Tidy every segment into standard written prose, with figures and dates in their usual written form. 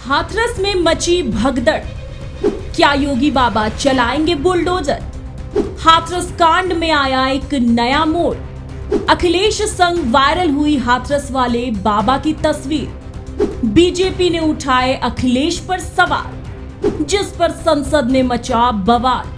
हाथरस में मची भगदड़, क्या योगी बाबा चलाएंगे बुलडोजर? हाथरस कांड में आया एक नया मोड़, अखिलेश संग वायरल हुई हाथरस वाले बाबा की तस्वीर। बीजेपी ने उठाए अखिलेश पर सवाल, जिस पर संसद में मचा बवाल।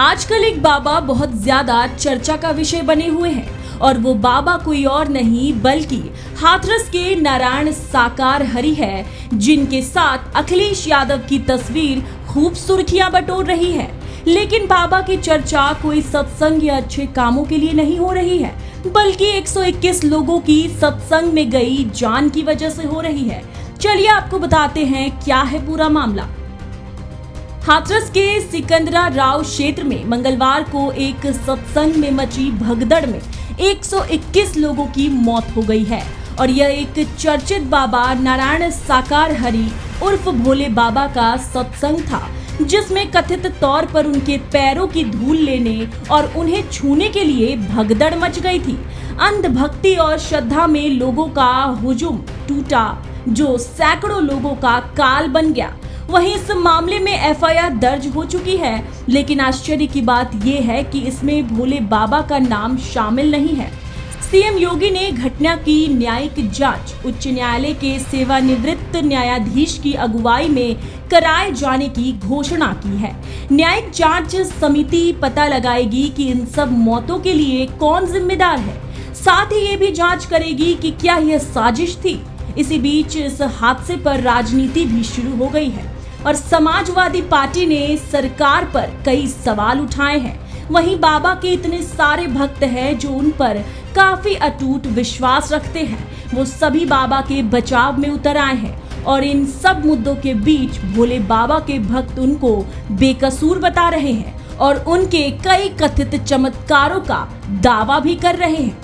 आजकल एक बाबा बहुत ज्यादा चर्चा का विषय बने हुए हैं और वो बाबा कोई और नहीं बल्कि हाथरस के नारायण साकार हरि है, जिनके साथ अखिलेश यादव की तस्वीर खूब सुर्खियां बटोर रही है। लेकिन बाबा की चर्चा कोई सत्संग या अच्छे कामों के लिए नहीं हो रही है, बल्कि 121 लोगों की सत्संग में गई जान की वजह से हो रही है। चलिए आपको बताते हैं क्या है पूरा मामला। हाथरस के सिकंदरा राव क्षेत्र में मंगलवार को एक सत्संग में मची भगदड़ में 121 लोगों की मौत हो गई है और यह एक चर्चित बाबा नारायण साकार हरि उर्फ भोले बाबा का सत्संग था, जिसमें कथित तौर पर उनके पैरों की धूल लेने और उन्हें छूने के लिए भगदड़ मच गई थी। अंधभक्ति और श्रद्धा में लोगों का हुजूम टूटा, जो सैकड़ों लोगों का काल बन गया। वहीं इस मामले में एफआईआर दर्ज हो चुकी है, लेकिन आश्चर्य की बात यह है कि इसमें भोले बाबा का नाम शामिल नहीं है। सीएम योगी ने घटना की न्यायिक जांच उच्च न्यायालय के सेवानिवृत्त न्यायाधीश की अगुवाई में कराए जाने की घोषणा की है। न्यायिक जांच समिति पता लगाएगी कि इन सब मौतों के लिए कौन जिम्मेदार है। साथ ही ये भी जांच करेगी कि क्या यह साजिश थी। इसी बीच इस हादसे पर राजनीति भी शुरू हो गई है और समाजवादी पार्टी ने सरकार पर कई सवाल उठाए हैं। वहीं बाबा के इतने सारे भक्त हैं जो उन पर काफी अटूट विश्वास रखते हैं, वो सभी बाबा के बचाव में उतर आए हैं और इन सब मुद्दों के बीच भोले बाबा के भक्त उनको बेकसूर बता रहे हैं और उनके कई कथित चमत्कारों का दावा भी कर रहे हैं।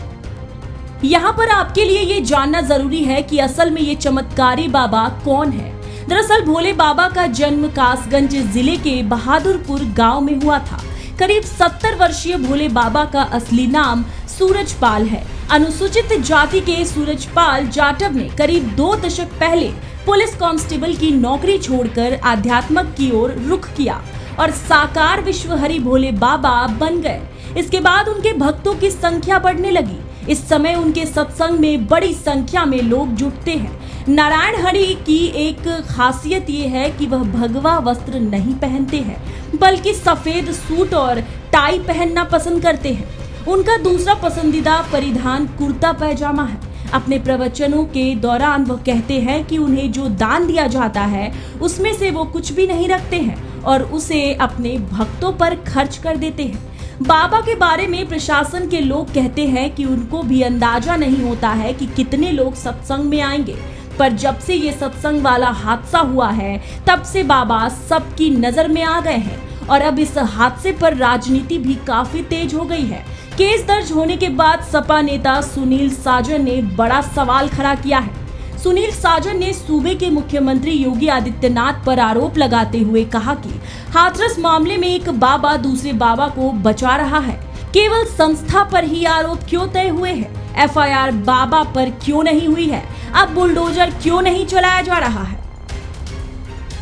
यहाँ पर आपके लिए ये जानना जरूरी है कि असल में ये चमत्कारी बाबा कौन है। दरअसल भोले बाबा का जन्म कासगंज जिले के बहादुरपुर गांव में हुआ था। करीब 70 वर्षीय भोले बाबा का असली नाम सूरजपाल है। अनुसूचित जाति के सूरजपाल जाटव ने करीब 2 दशक पहले पुलिस कांस्टेबल की नौकरी छोड़कर आध्यात्म की ओर रुख किया और साकार विश्वहरि भोले बाबा बन गए। इसके बाद उनके भक्तों की संख्या बढ़ने लगी। इस समय उनके सत्संग में बड़ी संख्या में लोग जुटते हैं। नारायण हरि की एक खासियत ये है कि वह भगवा वस्त्र नहीं पहनते हैं, बल्कि सफेद सूट और टाई पहनना पसंद करते हैं। उनका दूसरा पसंदीदा परिधान कुर्ता पैजामा है। अपने प्रवचनों के दौरान वह कहते हैं कि उन्हें जो दान दिया जाता है उसमें से वो कुछ भी नहीं रखते हैं और उसे अपने भक्तों पर खर्च कर देते हैं। बाबा के बारे में प्रशासन के लोग कहते हैं कि उनको भी अंदाजा नहीं होता है कि कितने लोग सत्संग में आएंगे, पर जब से ये सत्संग वाला हादसा हुआ है तब से बाबा सबकी नजर में आ गए हैं और अब इस हादसे पर राजनीति भी काफी तेज हो गई है। केस दर्ज होने के बाद सपा नेता सुनील साजन ने बड़ा सवाल खड़ा किया है। सुनील साजन ने सूबे के मुख्यमंत्री योगी आदित्यनाथ पर आरोप लगाते हुए कहा कि हाथरस मामले में एक बाबा दूसरे बाबा को बचा रहा है। केवल संस्था पर ही आरोप क्यों तय हुए हैं? एफआईआर बाबा पर क्यों नहीं हुई है? अब बुलडोजर क्यों नहीं चलाया जा रहा है?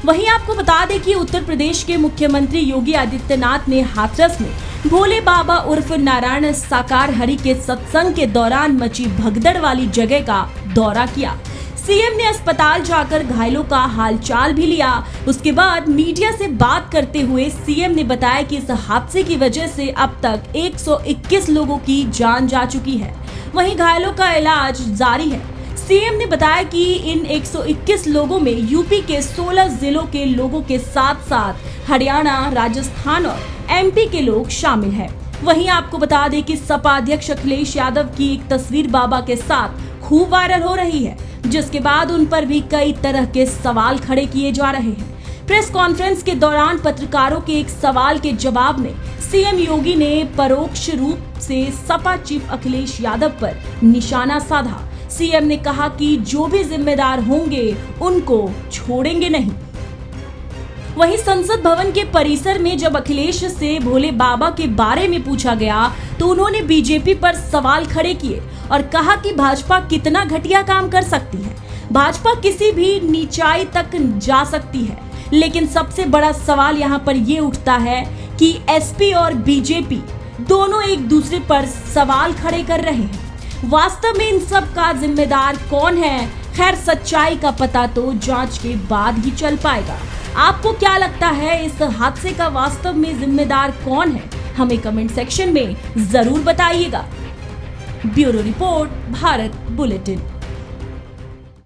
वहीं आपको बता दें कि उत्तर प्रदेश के मुख्यमंत्री योगी आदित्यनाथ ने हाथरस में भोले बाबा उर्फ नारायण साकार हरि के सत्संग के दौरान मची भगदड़ वाली जगह का दौरा किया। सीएम ने अस्पताल जाकर घायलों का हालचाल भी लिया। उसके बाद मीडिया से बात करते हुए सीएम ने बताया कि इस हादसे की वजह से अब तक 121 लोगों की जान जा चुकी है। वहीं घायलों का इलाज जारी है। सीएम ने बताया कि इन 121 लोगों में यूपी के 16 जिलों के लोगों के साथ साथ हरियाणा, राजस्थान और एमपी के लोग शामिल हैं। वहीं आपको बता दें कि सपा अध्यक्ष अखिलेश यादव की एक तस्वीर बाबा के साथ खूब वायरल हो रही है, जिसके बाद उन पर भी कई तरह के सवाल खड़े किए जा रहे हैं। प्रेस कॉन्फ्रेंस के दौरान पत्रकारों के एक सवाल के जवाब में सीएम योगी ने परोक्ष रूप से सपा चीफ अखिलेश यादव पर निशाना साधा। सीएम ने कहा कि जो भी जिम्मेदार होंगे उनको छोड़ेंगे नहीं। वहीं संसद भवन के परिसर में जब अखिलेश से भोले बाबा के बारे में पूछा गया तो उन्होंने बीजेपी पर सवाल खड़े किए और कहा कि भाजपा कितना घटिया काम कर सकती है। भाजपा किसी भी नीचाई तक जा सकती है, लेकिन सबसे बड़ा सवाल यहाँ पर ये उठता है कि एसपी और बीजेपी दोनों एक दूसरे पर सवाल खड़े कर रहे हैं। वास्तव में इन सब का जिम्मेदार कौन है? खैर, सच्चाई का पता तो जांच के बाद ही चल पाएगा। आपको क्या लगता है, इस हादसे का वास्तव में जिम्मेदार कौन है? हमें कमेंट सेक्शन में जरूर बताइएगा। Bureau report, Bharat bulletin.